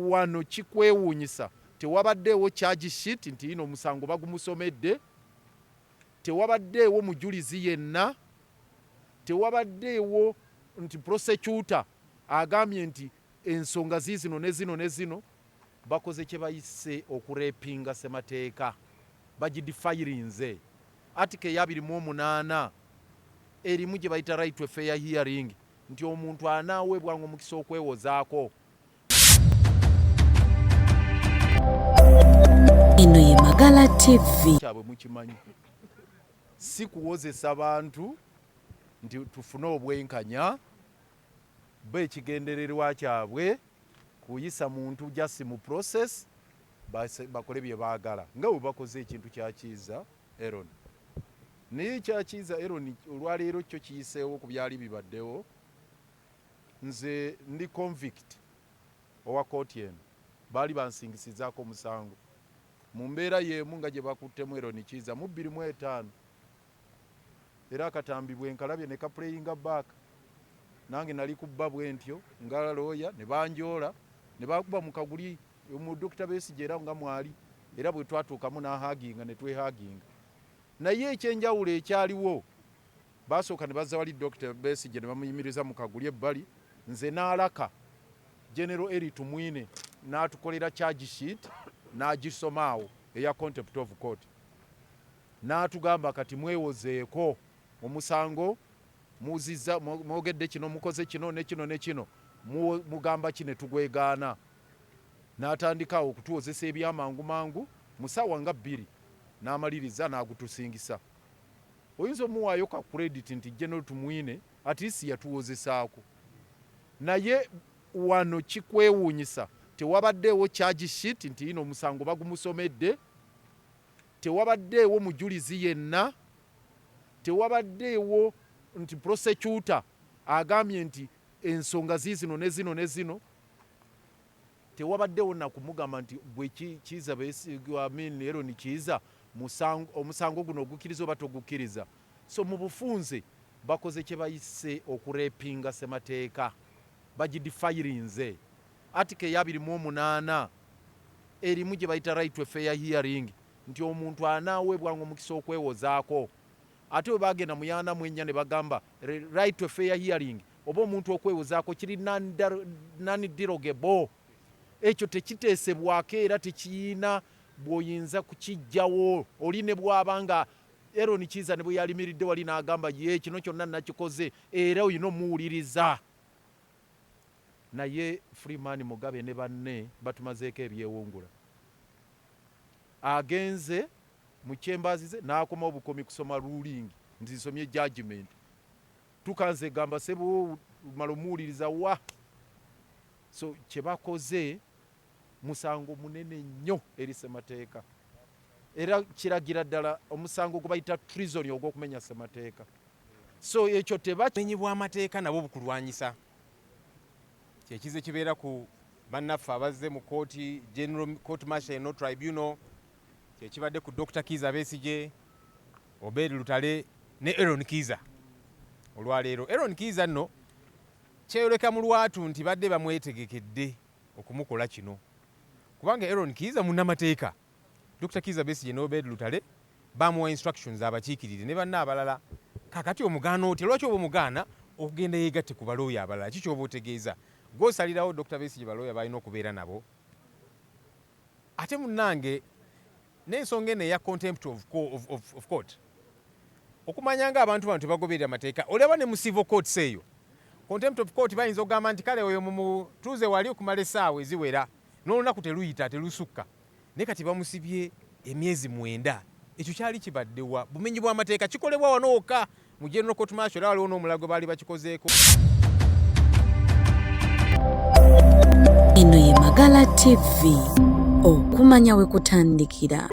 wano kikwewuunyisa tewabaddeewo charge sheet nti ino omusango bagumusomedde, tewabaddeewo mujulizi yenna, tewabaddeewo nti prosecutor agambye nti ensonga ziizino ne zino ne zino. Bakoze kye bayise okurepinga ssemateeka, bagidifayirinze. Article ya 28 erimu gye bayita right to fair hearing nti omuntu anaaweebwanga omukisa okwewozaako. Ino ye Magala TV. Kyabwe mukimanyi si kuwozesa bantu nti tufune obwenkanya, beekigendererwa kyabwe kuyisa muntu jasi mu process bakole bye baagala nga bwe bakoze ekintu kyakiiza Aaron. Naye kyakiiza Aaron olwaleero kyo kiyiseewo ku byali bibaddewo. Nze ndi convict owa kooti eno, baali bansingisizaako omusango mu mbeera y'emu nga gye bakuttemu Aaron Kiiza mu 2005 era akatambi bwe nkalabye ne kaplayinga back. Nange nali kubba bwe ntyo nga looya ne banjoola ne bakuba mu kaguli mu Dr. Besigye era nga mwali era bwe twatuukamu n'ahaginga ne twehaginga. Naye ekyenjawulo ekyaliwo basooka ne bazza wali Dr. Besigye ne bamuyimiriza mu kaguli ebbali, nze n'alaka General Eri Tumwine n'atukolera charge sheet n'agisomaawo eya contempt of court. N'atugamba kati mwewozeeko omusango muziza mwogedde kino mukoze kino ne kino ne kino mugamba kine tugwegaana. N'atandikawo okutuwozesa ebyamangu mangu mu ssaawa nga 2 n'amaliriza n'agutusingisa. Oyinza omuwaayo ka credit nti General Tumwine at least yatuwozesaako. Naye wano kikwewuunyisa tewabaddeewo charge sheet nti ino omusango bagumusomedde, tewabaddeewo mujulizi yenna, tewabaddeewo nti prosecutor agambye nti ensonga ziizino ne zino ne zino, tewabaddeewo nakumugamba nti bwe Kiiza Aaron Kiiza omusango guno ogukkiriza oba togukkiriza. So mu bufunze bakoze kye bayise okurepinga ssemateeka, bagidifayirinze. Article ya 28 erimu gye bayita right to fair hearing nti omuntu anaaweebwanga omukisa okwewozaako. Ate bwe bagenda mu 44 ne bagamba right to fair hearing oba omuntu okwewozaako kiri non-derogable. Ekyo tekiteesebwako era tekiyina bw'oyinza kukijjawo. Oli ne bw'aba nga Aaron Kiiza ne bwe yalimiridde wali n'agamba ye kino kyonna nakikoze era oyina omuwuliriza. Naye Freeman Mugabe ne banne batumazeeko ebyewungula. Agenze mu chambers ze n'akoma obukomi kusoma ruling nti nsomye judgment. Tukanze gamba sebo malomuwuliriza wa. So kye bakoze musango munene nnyo eri ssemateeka. Era kiragira ddala omusango gwe bayita treason ogw'okumenya ssemateeka. So ekyo tebamenyibwa amateeka nabo bukulwanyisa. Kyekize kibeera ku bannaffe abazze mu kooti General Court Martial no Tribunal, kyekibadde ku Dr. Kiiza Besigye, Obed Lutale ne Aaron Kiiza. Olwaleero Aaron Kiiza nno kyeyoleka mu lwatu nti badde bamwetegekedde okumukola kino. Kubanga Aaron Kiiza munnamateeka, Dr. Kiiza Besigye ne Obed Lutale bamuwa instructions abakiikirire ne banna abalala. Kakati omugaana oti lwaki oba omugaana okugenda yeegatte ku balooya abalala, kiki oba otegeeza? Gw'osalirawo Dr. Besigye balooya balina okubeera nabo. Ate munnange n'ensonga eno eya contempt of court, okumanya nga abantu bano tebagoberera amateeka, olaba ne mu civil courts eyo contempt of court bayinza okugamba nti kale oyo mutuuze wali okumala essaawa eziwera n'olunaku teruyita telusukka, naye kati bamusibye emyezi 9. Ekyo kyali kibaddewa bumenyi bw'amateeka, kikolebwa wano wokka mu General Court Martial waliwo n'omulago baali bakikozeeko. Ino ye Magala TV, okumanya we kutandikira.